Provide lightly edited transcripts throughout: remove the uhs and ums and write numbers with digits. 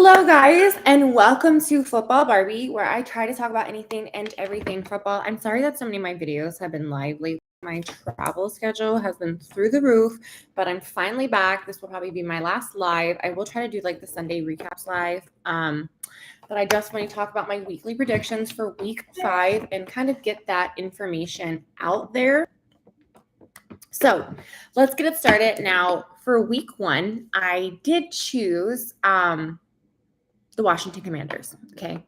Hello, guys, and welcome to Football Barbie, where I try to talk about anything and everything football. I'm sorry that so many of my videos have been live lately. My travel schedule has been through the roof, but I'm finally back. This will probably be my last live. I will try to do like the Sunday recaps live. But I just want to talk about my weekly predictions for week 5 and kind of get that information out there. So let's get it started. Now, for week 1, I did choose the Washington Commanders. Okay.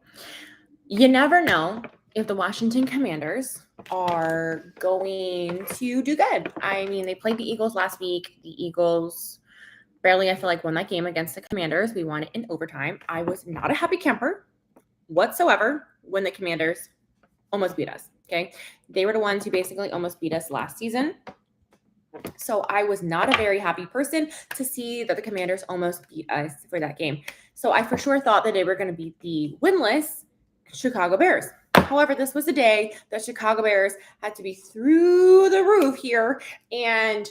You never know if the Washington Commanders are going to do good. I mean, they played the Eagles last week. The Eagles barely, I feel like, won that game against the Commanders. We won it in overtime. I was not a happy camper whatsoever when the Commanders almost beat us. Okay. They were the ones who basically almost beat us last season. So I was not a very happy person to see that the Commanders almost beat us for that game. So I for sure thought that they were going to beat the winless Chicago Bears. However, this was the day that Chicago Bears had to be through the roof here and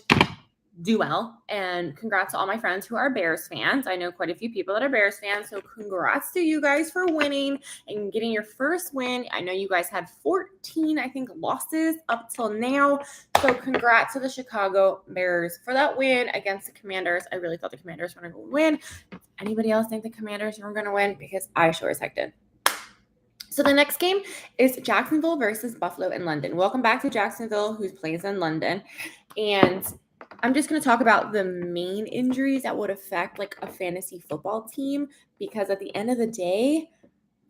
do well. And congrats to all my friends who are Bears fans. I know quite a few people that are Bears fans. So congrats to you guys for winning and getting your first win. I know you guys had 14, I think, losses up till now. So congrats to the Chicago Bears for that win against the Commanders. I really thought the Commanders were going to win. Anybody else think the Commanders were going to win? Because I sure as heck did. So the next game is Jacksonville versus Buffalo in London. Welcome back to Jacksonville, who plays in London. And I'm just going to talk about the main injuries that would affect like a fantasy football team, because at the end of the day,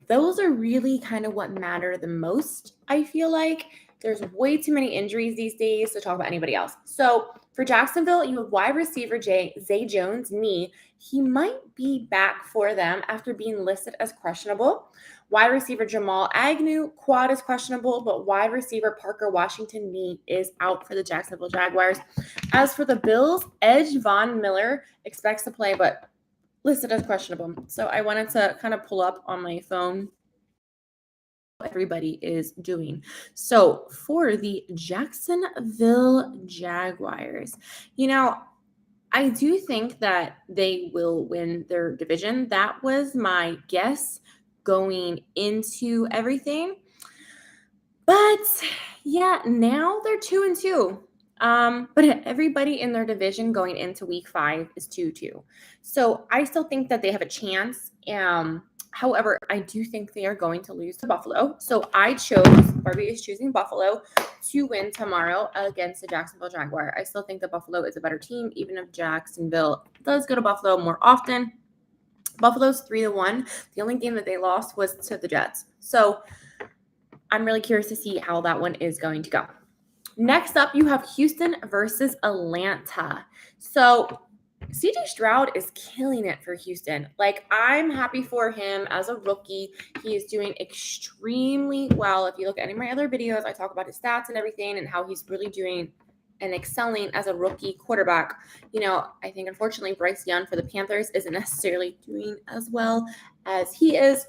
those are really kind of what matter the most. I feel like there's way too many injuries these days to talk about anybody else. So for Jacksonville, you have wide receiver Zay Jones' knee. He might be back for them after being listed as questionable. Wide receiver Jamal Agnew, quad is questionable, but wide receiver Parker Washington knee is out for the Jacksonville Jaguars. As for the Bills, Edge Von Miller expects to play, but listed as questionable. So I wanted to kind of pull up on my phone what everybody is doing. So for the Jacksonville Jaguars, I do think that they will win their division. That was my guess going into everything. But yeah, now they're 2-2. But everybody in their division going into week 5 is 2-2. So I still think that they have a chance. However, I do think they are going to lose to Buffalo. So Barbie is choosing Buffalo to win tomorrow against the Jacksonville Jaguar. I still think that Buffalo is a better team, even if Jacksonville does go to Buffalo more often. Buffalo's 3-1. The only game that they lost was to the Jets. So I'm really curious to see how that one is going to go. Next up, you have Houston versus Atlanta. So CJ Stroud is killing it for Houston. Like, I'm happy for him as a rookie. He is doing extremely well. If you look at any of my other videos, I talk about his stats and everything and how he's really doing and excelling as a rookie quarterback. I think unfortunately Bryce Young for the Panthers isn't necessarily doing as well as he is.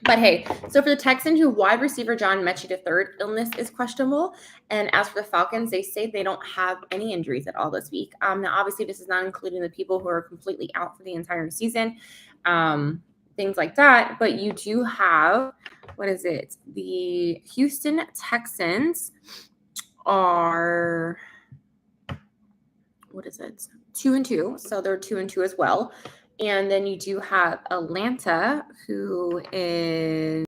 But hey, so for the Texans, who wide receiver John Mechie III, illness is questionable. And as for the Falcons, they say they don't have any injuries at all this week. Now, obviously, this is not including the people who are completely out for the entire season, things like that. But you do have, the Houston Texans are, 2-2. So they're 2-2 as well. And then you do have Atlanta, who is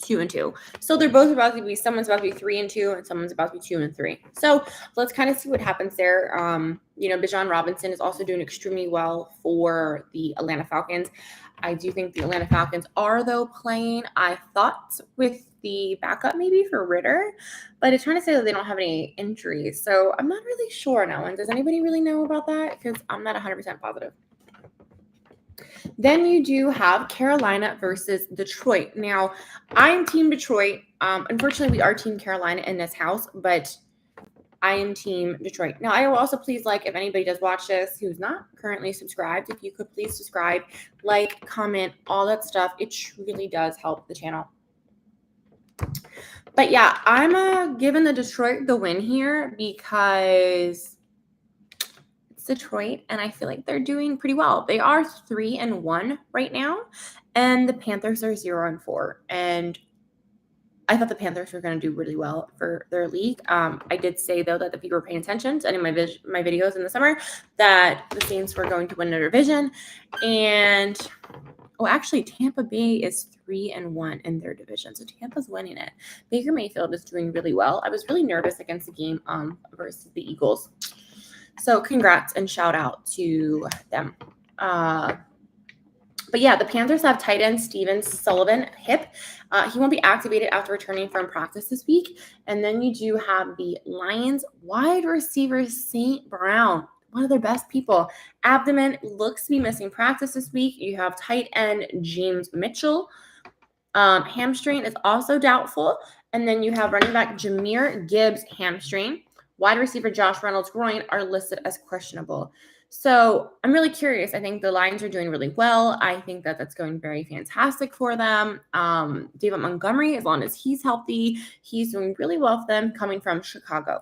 2-2. So they're both about to be, someone's about to be 3-2 and someone's about to be 2-3. So let's kind of see what happens there. Bijan Robinson is also doing extremely well for the Atlanta Falcons. I do think the Atlanta Falcons are, though, playing, I thought, with the backup maybe for Ritter, but it's trying to say that they don't have any injuries. So I'm not really sure on that one. Does anybody really know about that? Because I'm not 100% positive. Then you do have Carolina versus Detroit. Now, I'm Team Detroit. Unfortunately, we are Team Carolina in this house, but I am Team Detroit. Now, I will also please, if anybody does watch this who's not currently subscribed, if you could please subscribe, comment, all that stuff. It truly does help the channel. But yeah, I'm giving the Detroit the win here because It's Detroit, and I feel like they're doing pretty well. They are 3-1 right now, and the Panthers are 0-4. And I thought the Panthers were going to do really well for their league. I did say, though, that if you were paying attention to any of my videos in the summer, that the Saints were going to win their division. And, actually, Tampa Bay is 3-1 in their division. So Tampa's winning it. Baker Mayfield is doing really well. I was really nervous against the game versus the Eagles. So congrats and shout out to them. But yeah, the Panthers have tight end Steven Sullivan hip. He won't be activated after returning from practice this week. And then you do have the Lions wide receiver St. Brown, one of their best people. Abdomen looks to be missing practice this week. You have tight end James Mitchell. Hamstring is also doubtful. And then you have running back Jahmyr Gibbs hamstring. Wide receiver Josh Reynolds groin are listed as questionable. So I'm really curious. I think the Lions are doing really well. I think that that's going very fantastic for them. David Montgomery, as long as he's healthy, he's doing really well for them coming from Chicago.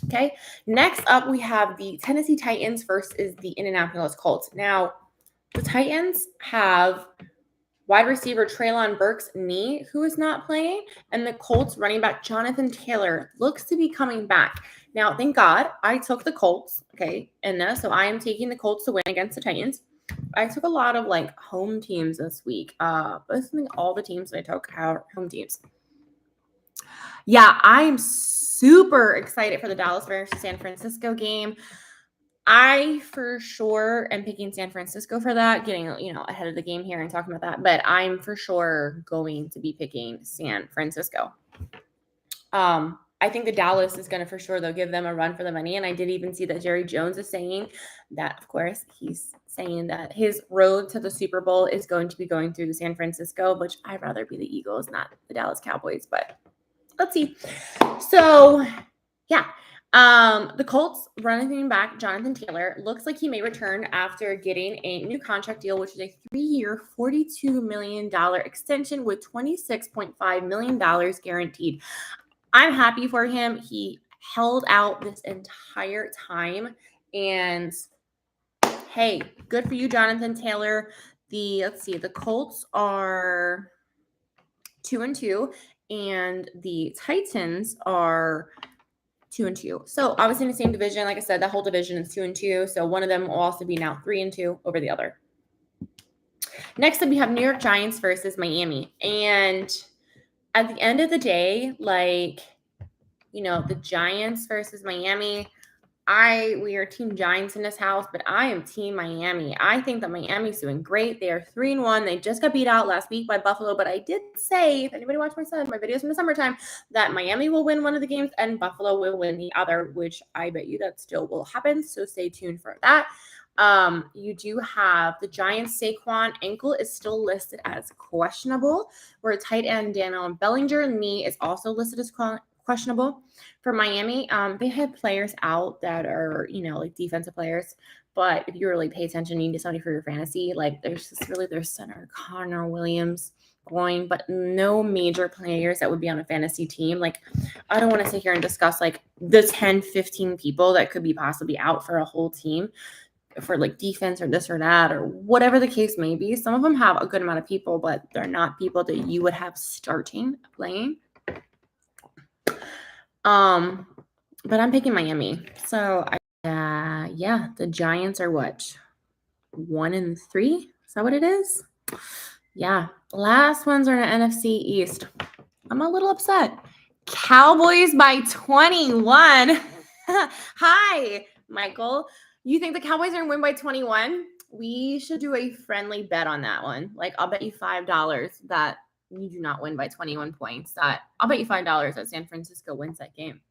Okay. Next up, we have the Tennessee Titans versus the Indianapolis Colts. Now, the Titans have wide receiver Treylon Burks' knee, who is not playing, and the Colts running back Jonathan Taylor looks to be coming back. Now, thank God, I took the Colts, in this, so I am taking the Colts to win against the Titans. I took a lot of, home teams this week. Basically, all the teams that I took are home teams. Yeah, I am super excited for the Dallas versus San Francisco game. I for sure am picking San Francisco for that, getting, ahead of the game here and talking about that. But I'm for sure going to be picking San Francisco. I think the Dallas is going to for sure, though, give them a run for the money. And I did even see that Jerry Jones is saying that, of course, he's saying that his road to the Super Bowl is going to be going through the San Francisco, which I'd rather be the Eagles, not the Dallas Cowboys. But let's see. So, yeah. The Colts running back Jonathan Taylor looks like he may return after getting a new contract deal, which is a 3-year, $42 million extension with $26.5 million guaranteed. I'm happy for him. He held out this entire time, and hey, good for you, Jonathan Taylor. The Colts are 2-2, and the Titans are 2-2. So obviously in the same division, like I said, that whole division is 2-2. So one of them will also be now 3-2 over the other. Next up, we have New York Giants versus Miami. And at the end of the day, the Giants versus Miami, we are Team Giants in this house, but I am Team Miami. I think that Miami's doing great. They are 3-1. They just got beat out last week by Buffalo, but I did say, if anybody watched my videos from the summertime, that Miami will win one of the games and Buffalo will win the other, which I bet you that still will happen. So stay tuned for that. You do have the Giants' Saquon ankle is still listed as questionable, where tight end Daniel Bellinger knee is also listed as questionable. For Miami, they had players out that are, defensive players. But if you really pay attention, you need somebody for your fantasy. There's just really their center, Connor Williams, going, but no major players that would be on a fantasy team. I don't want to sit here and discuss, the 10, 15 people that could be possibly out for a whole team for, defense or this or that or whatever the case may be. Some of them have a good amount of people, but they're not people that you would have starting playing. But I'm picking Miami. So, the Giants are what? 1-3? Is that what it is? Yeah. Last ones are in the NFC East. I'm a little upset. Cowboys by 21. Hi, Michael. You think the Cowboys are going to win by 21? We should do a friendly bet on that one. I'll bet you $5 that you do not win by 21 points. I'll bet you $5 that San Francisco wins that game.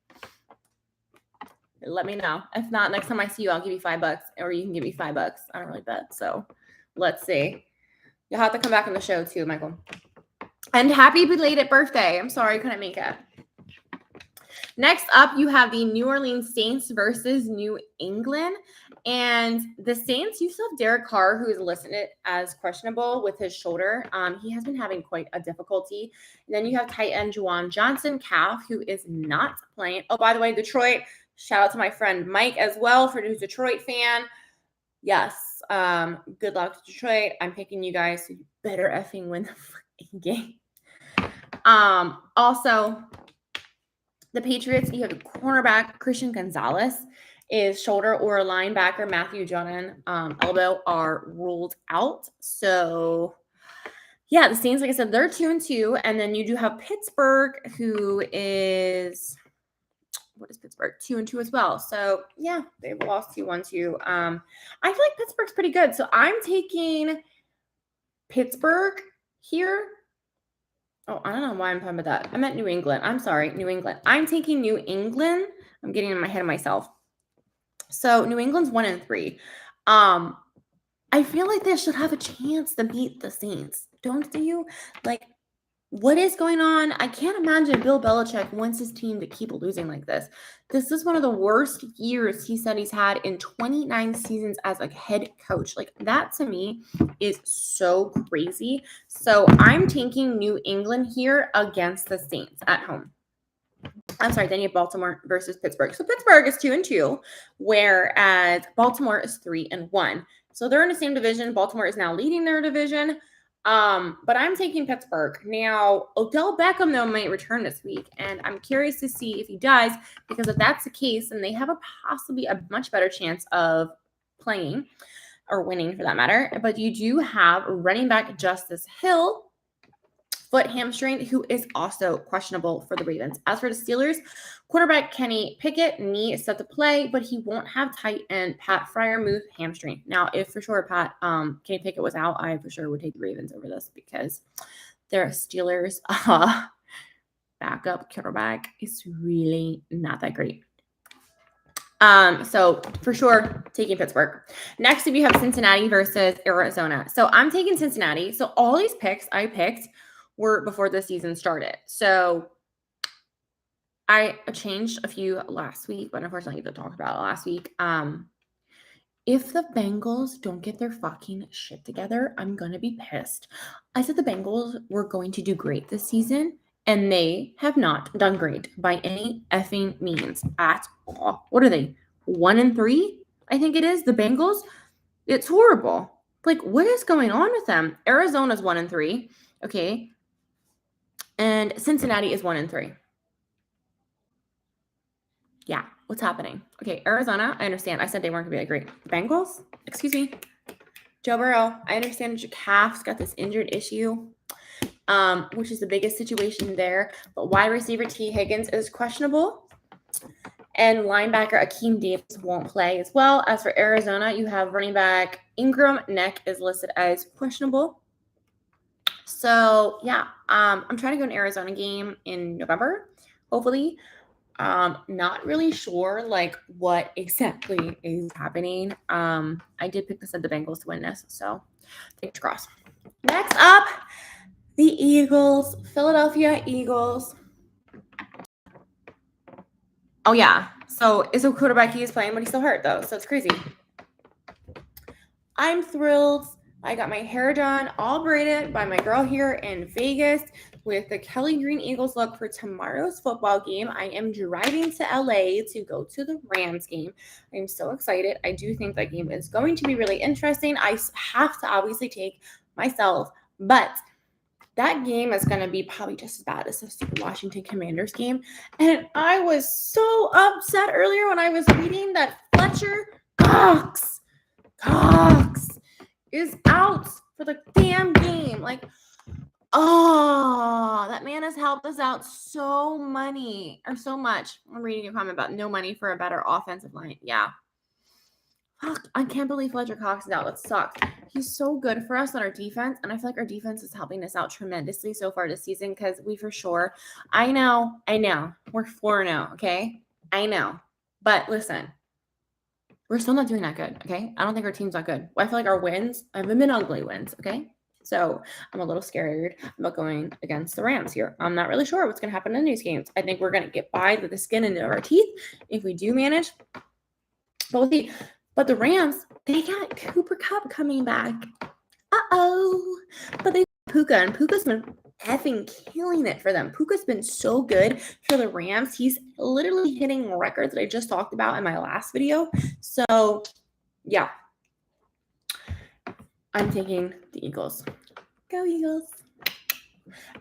Let me know. If not, next time I see you, I'll give you $5, or you can give me $5. I don't really bet. So let's see. You'll have to come back on the show too, Michael. And happy belated birthday. I'm sorry I couldn't make it. Next up, you have the New Orleans Saints versus New England. And the Saints, you still have Derek Carr, who is listed as questionable with his shoulder. He has been having quite a difficulty. And then you have tight end Juwan Johnson, calf, who is not playing. Oh, by the way, Detroit, Shout out to my friend Mike as well, for who's a Detroit fan. Yes. Good luck to Detroit. I'm picking you guys, so you better effing win the freaking game. Also, the Patriots, you have a cornerback, Christian Gonzalez, is shoulder, or linebacker Matthew Judon, elbow, are ruled out. So yeah, the Saints, like I said, they're 2-2. And then you do have Pittsburgh, who is, what is Pittsburgh? 2-2 as well. So yeah, they've lost 2-1-2. I feel like Pittsburgh's pretty good. So I'm taking Pittsburgh here. Oh, I don't know why I'm talking about that. I meant New England. I'm sorry, New England. I'm taking New England. I'm getting in my head of myself. So New England's 1-3. I feel like they should have a chance to beat the Saints. Don't you? Like, what is going on? I can't imagine Bill Belichick wants his team to keep losing like this. This is one of the worst years he said he's had in 29 seasons as a head coach. Like, that to me is so crazy. So I'm taking New England here against the Saints at home. I'm sorry, then you have Baltimore versus Pittsburgh. So Pittsburgh is 2-2, whereas Baltimore is 3-1. So they're in the same division. Baltimore is now leading their division. But I'm taking Pittsburgh. Now, Odell Beckham, though, might return this week, and I'm curious to see if he does, because if that's the case, then they have possibly a much better chance of playing or winning, for that matter. But you do have running back Justice Hill, foot hamstring, who is also questionable for the Ravens. As for the Steelers, quarterback Kenny Pickett, knee is set to play, but he won't have tight end Pat Freiermuth, hamstring. Now, if for sure Kenny Pickett was out, I for sure would take the Ravens over this, because their Steelers backup quarterback is really not that great. So for sure, taking Pittsburgh. Next, if you have Cincinnati versus Arizona. So I'm taking Cincinnati. So all these picks I picked were before the season started. So I changed a few last week, but unfortunately I talked about it last week. If the Bengals don't get their fucking shit together, I'm going to be pissed. I said the Bengals were going to do great this season, and they have not done great by any effing means at all. What are they? 1-3? I think it is. The Bengals. It's horrible. Like, what is going on with them? Arizona's 1-3. Okay. And Cincinnati is 1-3. Yeah, what's happening? Okay, Arizona, I understand. I said they weren't going to be that great. The Bengals? Excuse me. Joe Burrow, I understand that your calf's got this injured issue, which is the biggest situation there. But wide receiver T. Higgins is questionable. And linebacker Akeem Davis won't play as well. As for Arizona, you have running back Ingram. Neck is listed as questionable. So, yeah, I'm trying to go an Arizona game in November, hopefully. Not really sure, like, what exactly is happening. I did pick the Bengals to win this, so fingers crossed. Next up, the Eagles, Philadelphia Eagles. Oh, yeah. So, is a quarterback he is playing, but he's still hurt, though, so it's crazy. I'm thrilled. I got my hair done, all braided by my girl here in Vegas with the Kelly Green Eagles look for tomorrow's football game. I am driving to LA to go to the Rams game. I'm so excited. I do think that game is going to be really interesting. I have to obviously take myself, but that game is going to be probably just as bad as the stupid Washington Commanders game. And I was so upset earlier when I was reading that Fletcher Cox is out for the damn game. Like, oh, that man has helped us out so much. I'm reading a comment about no money for a better offensive line. Yeah. Fuck, I can't believe Fletcher Cox is out. That sucks. He's so good for us on our defense, and I feel like our defense is helping us out tremendously so far this season, because we for sure, I know, we're 4-0, okay? I know. But listen, we're still not doing that good, okay? I don't think our team's that good. I feel like our wins haven't been ugly wins, okay? So I'm a little scared about going against the Rams here. I'm not really sure what's going to happen in these games. I think we're going to get by with the skin into our teeth if we do manage. But we'll see. But the Rams, they got Cooper Kupp coming back. Uh-oh. But they Puka, and Puka's been effing killing it for them. Puka's been so good for the Rams. He's literally hitting records that I just talked about in my last video. So, yeah. I'm taking the Eagles. Go Eagles.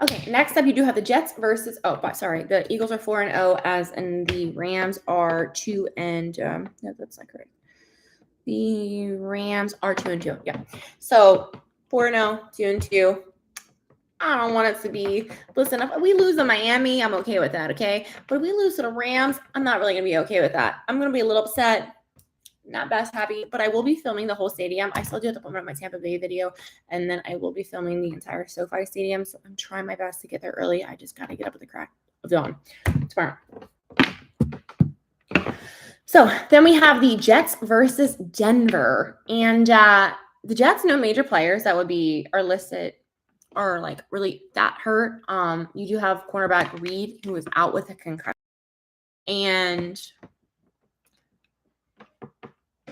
Okay, next up you do have the Jets versus the Eagles are 4-0 and the Rams are 2 and no, that's not correct. The Rams are 2-2. Yeah. So 4-0, 2-2. I don't want it to be, listen, if we lose to Miami, I'm okay with that, okay? But if we lose to the Rams, I'm not really going to be okay with that. I'm going to be a little upset, not best happy, but I will be filming the whole stadium. I still do have to put my Tampa Bay video, and then I will be filming the entire SoFi Stadium, so I'm trying my best to get there early. I just got to get up at the crack of dawn tomorrow. So then we have the Jets versus Denver, and the Jets, no major players that are listed are like really that hurt. You do have cornerback Reed, who is out with a concussion. And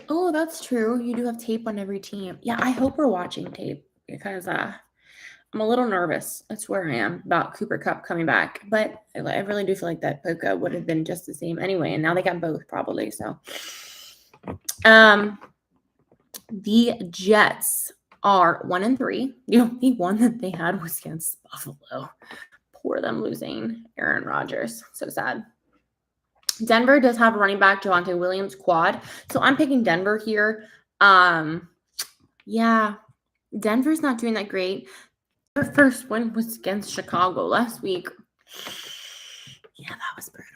oh, that's true. You do have tape on every team. Yeah, I hope we're watching tape because I'm a little nervous. That's where I am about Cooper Kupp coming back. But I really do feel like that Puka would have been just the same anyway. And now they got both probably. So the Jets are 1-3. The only one that they had was against Buffalo. Poor them losing Aaron Rodgers. So sad. Denver does have a running back, Javonte Williams, quad. So I'm picking Denver here. Yeah, Denver's not doing that great. Their first win was against Chicago last week. Yeah, that was brutal.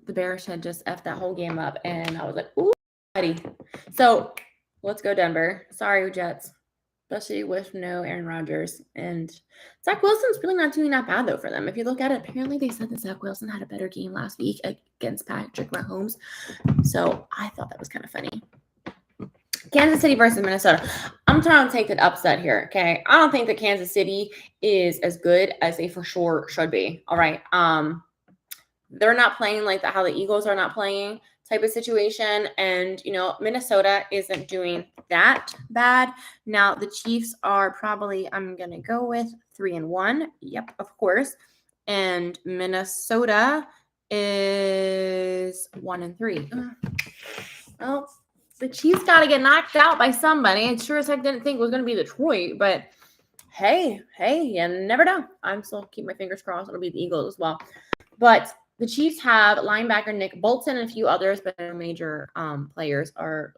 The Bears had just effed that whole game up, and I was like, ooh, buddy. So let's go Denver. Sorry, Jets. Especially with no Aaron Rodgers. And Zach Wilson's really not doing that bad, though, for them. If you look at it, apparently they said that Zach Wilson had a better game last week against Patrick Mahomes. So I thought that was kind of funny. Kansas City versus Minnesota. I'm trying to take the upset here, okay? I don't think that Kansas City is as good as they for sure should be, all right? They're not playing like how the Eagles are not playing type of situation. And, Minnesota isn't doing that bad. Now, the Chiefs are probably, I'm going to go with 3-1. Yep, of course. And Minnesota is 1-3. Well, the Chiefs got to get knocked out by somebody. I sure as heck didn't think it was going to be Detroit, but hey, you never know. I'm still keep my fingers crossed. It'll be the Eagles as well. But the Chiefs have linebacker Nick Bolton and a few others, but their major players are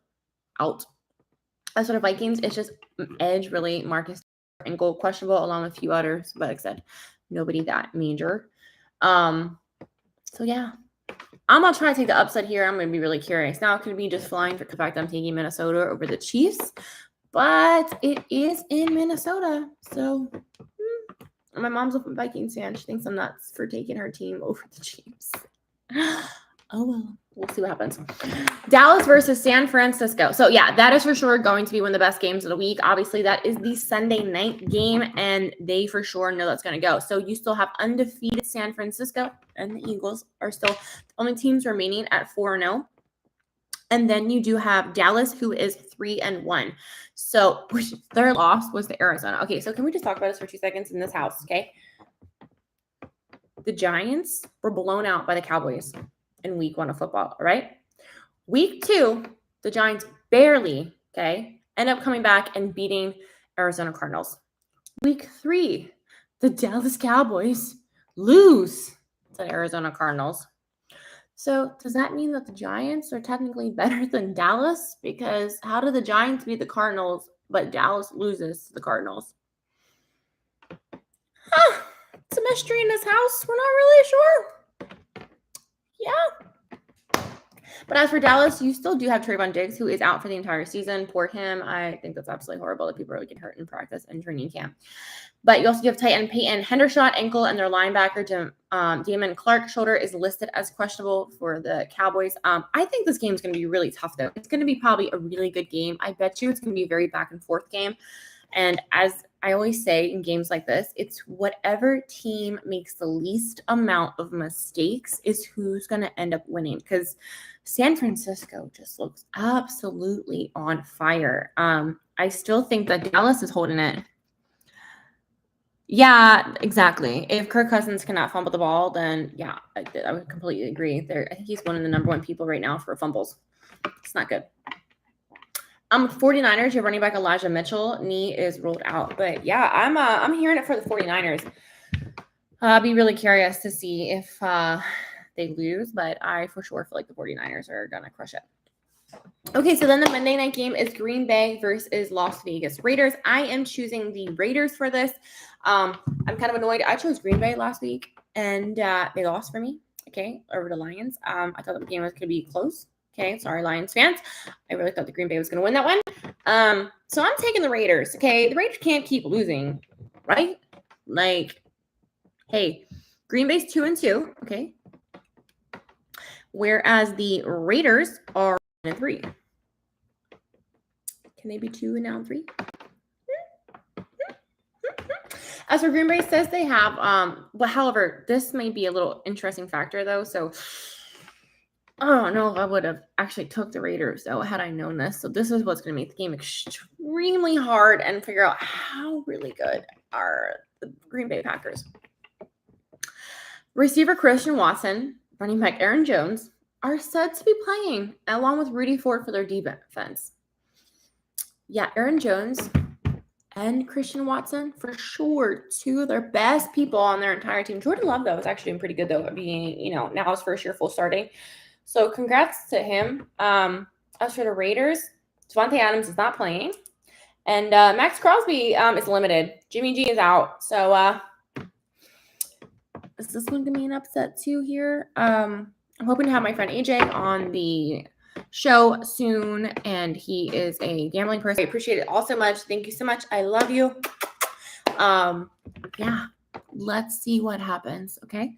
out. As for the Vikings, it's just edge, really, Marcus and goal questionable, along with a few others. But like I said, nobody that major. So, yeah. I'm going to try to take the upset here. I'm going to be really curious. Now, it could be just flying for the fact I'm taking Minnesota over the Chiefs. But it is in Minnesota. So, my mom's a Vikings fan. She thinks I'm nuts for taking her team over the Chiefs. Oh, well. We'll see what happens. Dallas versus San Francisco. So, yeah, that is for sure going to be one of the best games of the week. Obviously, that is the Sunday night game, and they for sure know that's going to go. So, you still have undefeated San Francisco, and the Eagles are still the only teams remaining at 4-0. And then you do have Dallas, who is 3-1. So, their loss was to Arizona. Okay, so can we just talk about this for 2 seconds in this house, okay? The Giants were blown out by the Cowboys in week 1 of football, all right? Week 2, the Giants barely, end up coming back and beating Arizona Cardinals. Week 3, the Dallas Cowboys lose to Arizona Cardinals. So does that mean that the Giants are technically better than Dallas? Because how do the Giants beat the Cardinals, but Dallas loses to the Cardinals? It's a mystery in this house. We're not really sure. Yeah. But as for Dallas, you still do have Trayvon Diggs, who is out for the entire season. Poor him. I think that's absolutely horrible that people really get hurt in practice and training camp. But you also have tight end Peyton Hendershot, ankle, and their linebacker, Damon Clark, shoulder, is listed as questionable for the Cowboys. I think this game is going to be really tough, though. It's going to be probably a really good game. I bet you it's going to be a very back-and-forth game. And as I always say in games like this, it's whatever team makes the least amount of mistakes is who's going to end up winning, because San Francisco just looks absolutely on fire. I still think that Dallas is holding it. Yeah, exactly. If Kirk Cousins cannot fumble the ball, then yeah, I would completely agree. I think he's one of the number one people right now for fumbles. It's not good. 49ers, your running back Elijah Mitchell, knee is ruled out. But yeah, I'm hearing it for the 49ers. I'll be really curious to see if they lose, but I for sure feel like the 49ers are gonna crush it. Okay, so then the Monday night game is Green Bay versus Las Vegas Raiders. I am choosing the Raiders for this. I'm kind of annoyed. I chose Green Bay last week, and they lost for me, okay, over the Lions. I thought the game was going to be close. Okay, sorry, Lions fans. I really thought the Green Bay was going to win that one. So I'm taking the Raiders, okay? The Raiders can't keep losing, right? Like, hey, Green Bay's 2-2, okay? Whereas the Raiders are 1-3. Can they be 2 and now 3? As for Green Bay says they have, but however, this may be a little interesting factor though. So I don't know if I would have actually took the Raiders though had I known this. So this is what's going to make the game extremely hard and figure out how really good are the Green Bay Packers. Receiver Christian Watson, running back Aaron Jones are said to be playing along with Rudy Ford for their defense. Yeah, Aaron Jones and Christian Watson, for sure, two of their best people on their entire team. Jordan Love, though, is actually doing pretty good, though, being, now his first year full starting. So congrats to him. As for the Raiders, Devontae Adams is not playing. And Max Crosby is limited. Jimmy G is out. So is this going to be an upset, too, here? I'm hoping to have my friend AJ on the show soon, and he is a gambling person. I appreciate it all so much. Thank you so much. I love you. Yeah, let's see what happens. Okay,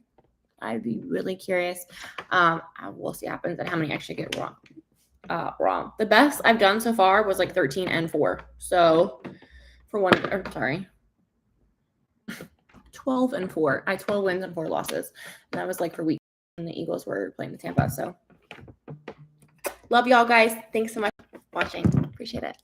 I'd be really curious. We'll see what happens and how many actually get wrong. The best I've done so far was like 13-4. So for 12-4. I had 12 wins and 4 losses, and that was like for week when the Eagles were playing the Tampa. So love y'all guys. Thanks so much for watching. Appreciate it.